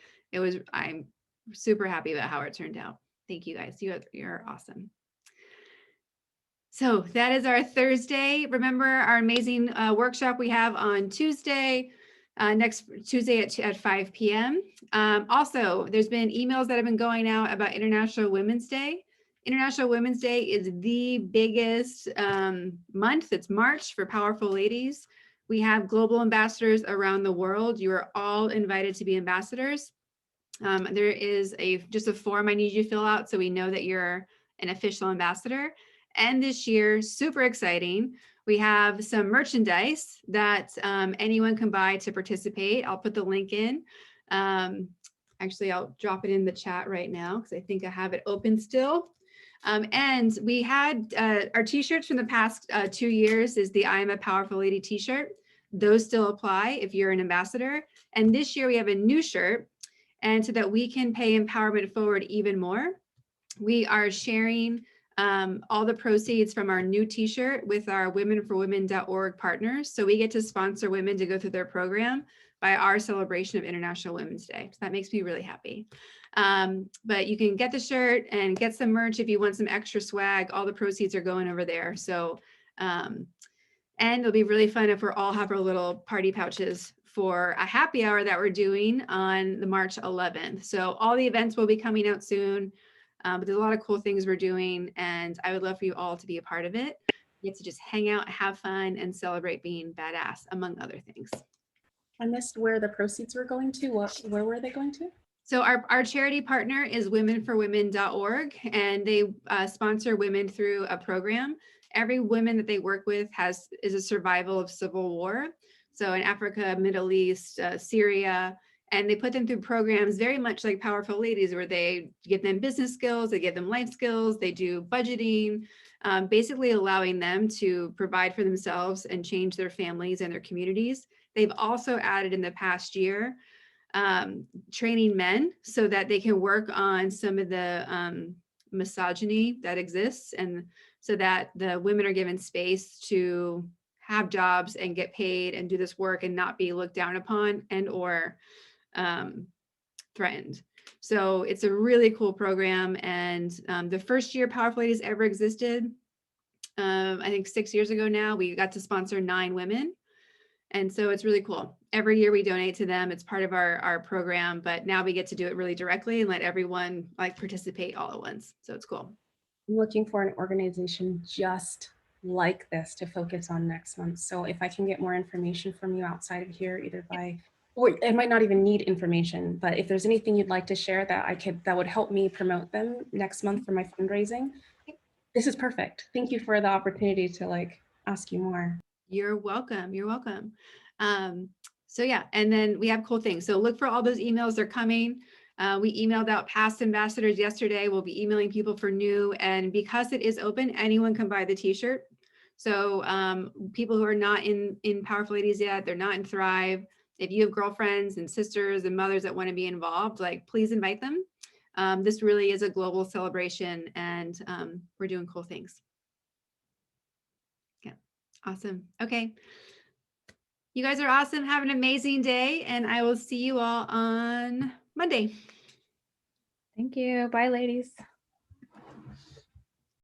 I'm super happy about how it turned out. Thank you guys. You're awesome. So that is our Thursday. Remember our amazing workshop we have on Tuesday, next Tuesday at 5 p.m. Also, there's been emails that have been going out about International Women's Day. International Women's Day is the biggest month. It's March for Powerful Ladies. We have global ambassadors around the world. You are all invited to be ambassadors. There is just a form I need you to fill out so we know that you're an official ambassador. And this year, super exciting, we have some merchandise that anyone can buy to participate. I'll put the link in. Actually, I'll drop it in the chat right now because I think I have it open still. And we had our t-shirts from the past 2 years is the I Am a Powerful Lady t-shirt. Those still apply if you're an ambassador. And this year we have a new shirt. And so that we can pay empowerment forward even more, we are sharing all the proceeds from our new t-shirt with our womenforwomen.org partners. So we get to sponsor women to go through their program by our celebration of International Women's Day. So that makes me really happy. But you can get the shirt and get some merch if you want some extra swag. All the proceeds are going over there. So, and it'll be really fun if we all have our little party pouches for a happy hour that we're doing on the March 11th. So all the events will be coming out soon. But there's a lot of cool things we're doing, and I would love for you all to be a part of it. You get to just hang out, have fun, and celebrate being badass, among other things. I missed where the proceeds were going to. Where were they going to? So our charity partner is womenforwomen.org, and they sponsor women through a program. Every woman that they work with is a survival of civil war. So in Africa, Middle East, Syria, and they put them through programs very much like Powerful Ladies, where they give them business skills, they give them life skills, they do budgeting, basically allowing them to provide for themselves and change their families and their communities. They've also added in the past year, training men so that they can work on some of the misogyny that exists, and so that the women are given space to have jobs and get paid and do this work and not be looked down upon and or threatened. So it's a really cool program. And the first year Powerful Ladies ever existed, I think 6 years ago now, we got to sponsor 9 women. And so it's really cool. Every year we donate to them. It's part of our program, but now we get to do it really directly and let everyone like participate all at once. So it's cool. I'm looking for an organization just like this to focus on next month. So if I can get more information from you outside of here, either by, or I might not even need information, but if there's anything you'd like to share that would help me promote them next month for my fundraising, this is perfect. Thank you for the opportunity to like ask you more. You're welcome. You're welcome. So yeah, and then we have cool things. So look for all those emails. They're coming. We emailed out past ambassadors yesterday. We'll be emailing people for new. And because it is open, anyone can buy the t-shirt. So people who are not in Powerful Ladies yet, they're not in Thrive. If you have girlfriends and sisters and mothers that want to be involved, like please invite them. This really is a global celebration, and we're doing cool things. Yeah, awesome. Okay. You guys are awesome. Have an amazing day, and I will see you all on Monday. Thank you. Bye, ladies.